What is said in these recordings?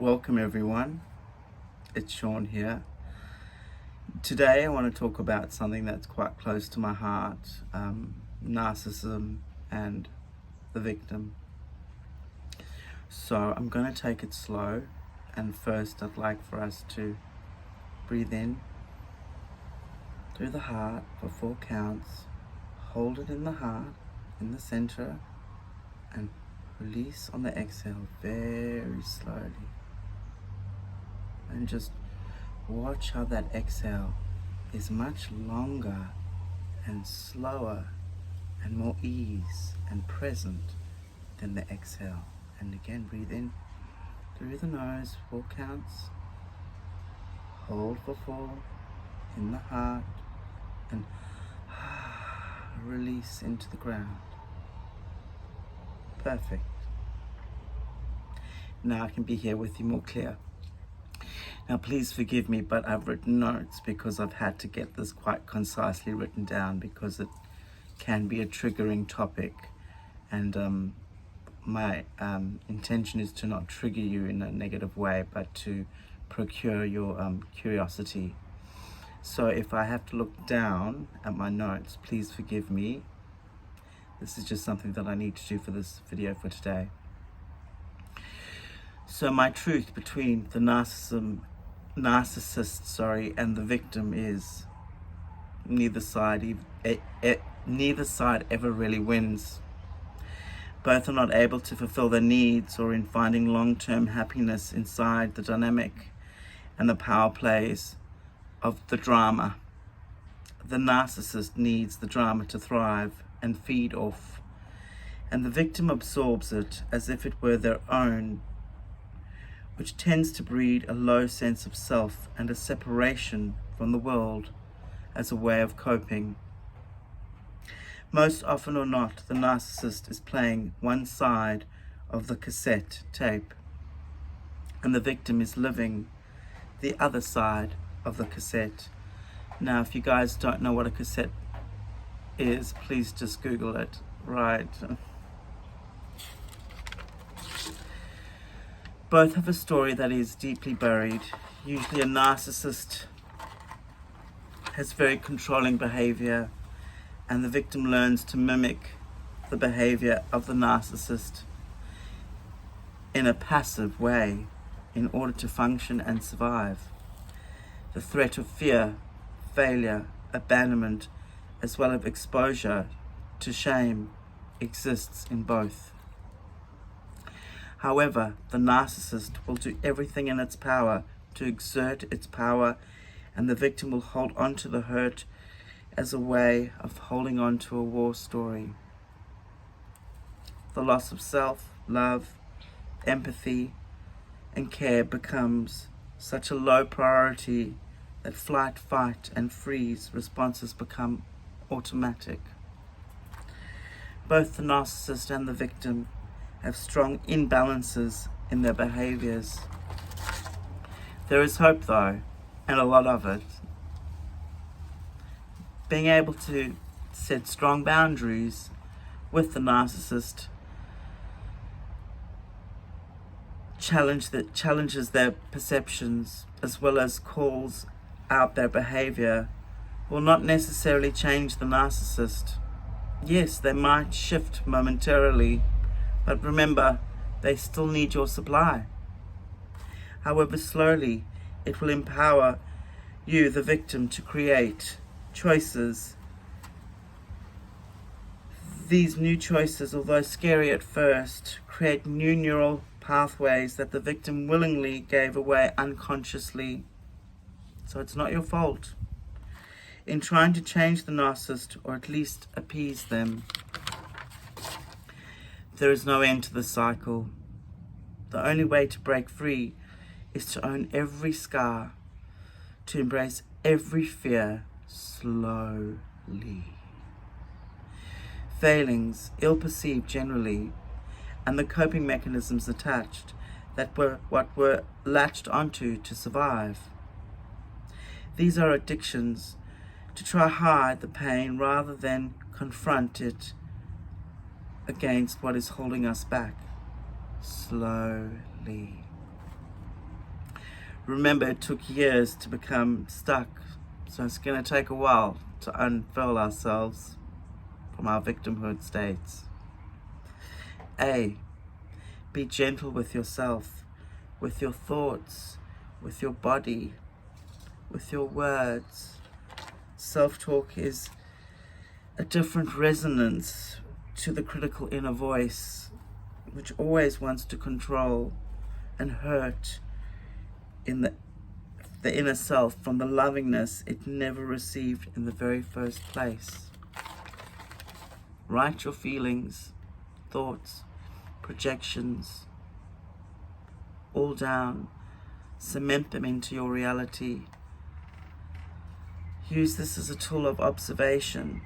Welcome everyone, it's Sean here. Today I want to talk about something that's quite close to my heart, narcissism and the victim. So I'm going to take it slow, and first I'd like for us to breathe in through the heart for 4 counts, hold it in the heart, in the center, and release on the exhale very slowly. And just watch how that exhale is much longer and slower and more ease and present than the exhale. And again, breathe in through the nose, 4 counts, hold for 4 in the heart, and release into the ground. Perfect. Now I can be here with you more clear. Now please forgive me, but I've written notes because I've had to get this quite concisely written down because it can be a triggering topic, and my intention is to not trigger you in a negative way, but to procure your curiosity. So if I have to look down at my notes, please forgive me. This is just something that I need to do for this video for today. So my truth between the narcissist and the victim is neither side ever really wins. Both are not able to fulfill their needs or in finding long-term happiness inside the dynamic and the power plays of the drama. The narcissist needs the drama to thrive and feed off, and the victim absorbs it as if it were their own, which tends to breed a low sense of self and a separation from the world as a way of coping. Most often or not, the narcissist is playing one side of the cassette tape, and the victim is living the other side of the cassette. Now, if you guys don't know what a cassette is, please just Google it, right? Both have a story that is deeply buried. Usually a narcissist has very controlling behavior, and the victim learns to mimic the behavior of the narcissist in a passive way in order to function and survive. The threat of fear, failure, abandonment, as well as exposure to shame exists in both. However, the narcissist will do everything in its power to exert its power, and the victim will hold on to the hurt as a way of holding on to a war story. The loss of self, love, empathy, and care becomes such a low priority that flight, fight, and freeze responses become automatic. Both the narcissist and the victim have strong imbalances in their behaviors. There is hope though, and a lot of it. Being able to set strong boundaries with the narcissist challenges their perceptions as well as calls out their behavior will not necessarily change the narcissist. Yes, they might shift momentarily, but remember, they still need your supply. However, slowly, it will empower you, the victim, to create choices. These new choices, although scary at first, create new neural pathways that the victim willingly gave away unconsciously. So it's not your fault. In trying to change the narcissist, or at least appease them, there is no end to the cycle. The only way to break free is to own every scar, to embrace every fear slowly. Failings, ill-perceived generally, and the coping mechanisms attached that were what were latched onto to survive. These are addictions to try hide the pain rather than confront it against what is holding us back. Slowly. Remember, it took years to become stuck, so it's going to take a while to unfurl ourselves from our victimhood states. A, be gentle with yourself, with your thoughts, with your body, with your words. Self-talk is a different resonance to the critical inner voice, which always wants to control and hurt in the inner self from the lovingness it never received in the very first place. Write your feelings, thoughts, projections, all down. Cement them into your reality. Use this as a tool of observation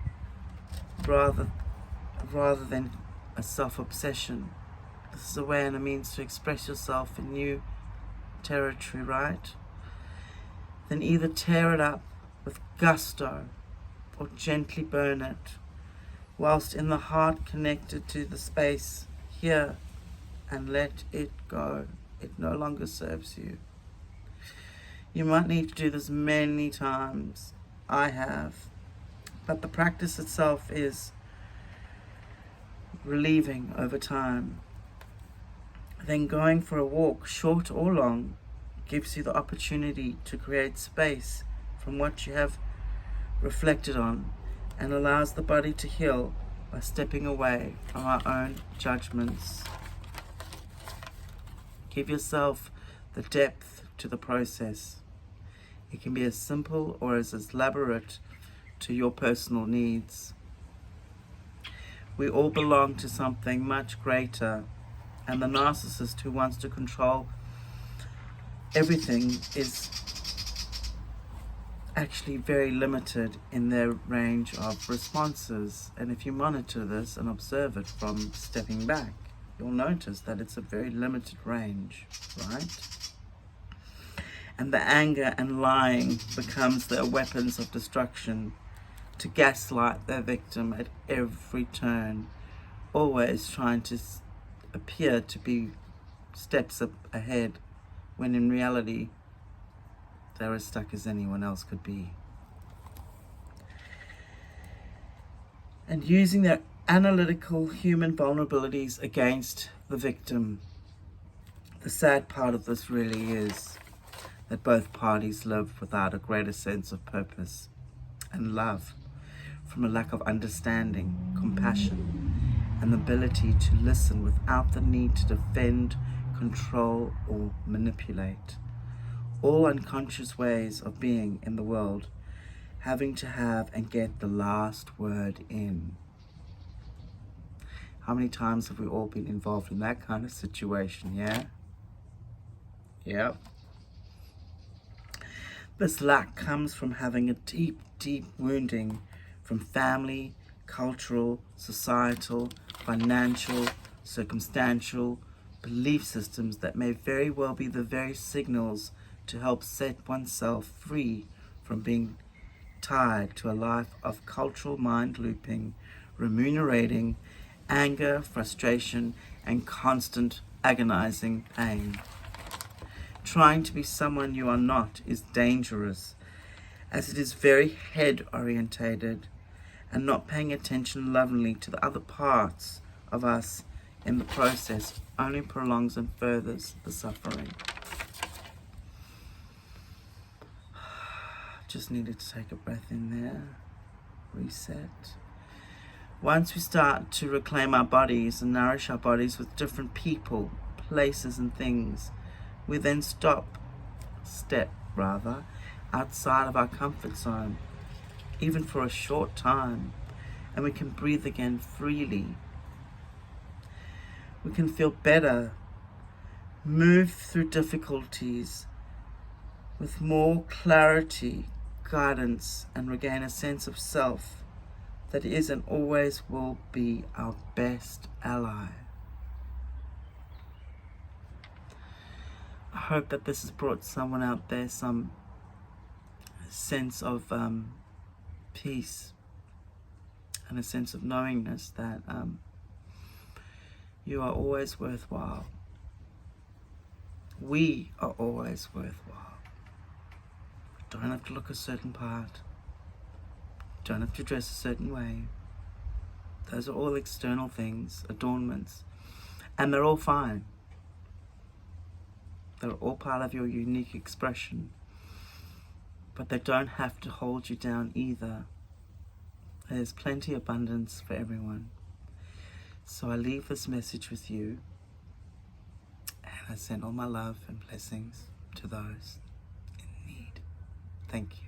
rather than a self-obsession. This is a way and a means to express yourself in new territory, right? Then either tear it up with gusto or gently burn it, whilst in the heart connected to the space here, and let it go. It no longer serves you. You might need to do this many times. I have. But the practice itself is relieving over time. Then going for a walk, short or long, gives you the opportunity to create space from what you have reflected on, and allows the body to heal by stepping away from our own judgments. Give yourself the depth to the process. It can be as simple or as elaborate to your personal needs. We all belong to something much greater, and the narcissist who wants to control everything is actually very limited in their range of responses. And if you monitor this and observe it from stepping back, you'll notice that it's a very limited range, right? And the anger and lying becomes their weapons of destruction to gaslight their victim at every turn, always trying to appear to be steps up ahead, when in reality they're as stuck as anyone else could be. And using their analytical human vulnerabilities against the victim. The sad part of this really is that both parties live without a greater sense of purpose and love, from a lack of understanding, compassion, and the ability to listen without the need to defend, control, or manipulate. All unconscious ways of being in the world, having to have and get the last word in. How many times have we all been involved in that kind of situation, yeah? Yep. This lack comes from having a deep, deep wounding from family, cultural, societal, financial, circumstantial belief systems that may very well be the very signals to help set oneself free from being tied to a life of cultural mind looping, remunerating anger, frustration, and constant agonizing pain. Trying to be someone you are not is dangerous, as it is very head-orientated, and not paying attention lovingly to the other parts of us in the process only prolongs and furthers the suffering. Just needed to take a breath in there, reset. Once we start to reclaim our bodies and nourish our bodies with different people, places, and things, we then step outside of our comfort zone, even for a short time, and we can breathe again freely. We can feel better, move through difficulties with more clarity, guidance, and regain a sense of self that is and always will be our best ally. I hope that this has brought someone out there some sense of peace and a sense of knowingness that you are always worthwhile We are always worthwhile. Don't have to look a certain part. Don't have to dress a certain way. Those are all external things, adornments, and they're all fine. They're all part of your unique expression, but they don't have to hold you down either. There's plenty of abundance for everyone. So I leave this message with you, and I send all my love and blessings to those in need. Thank you.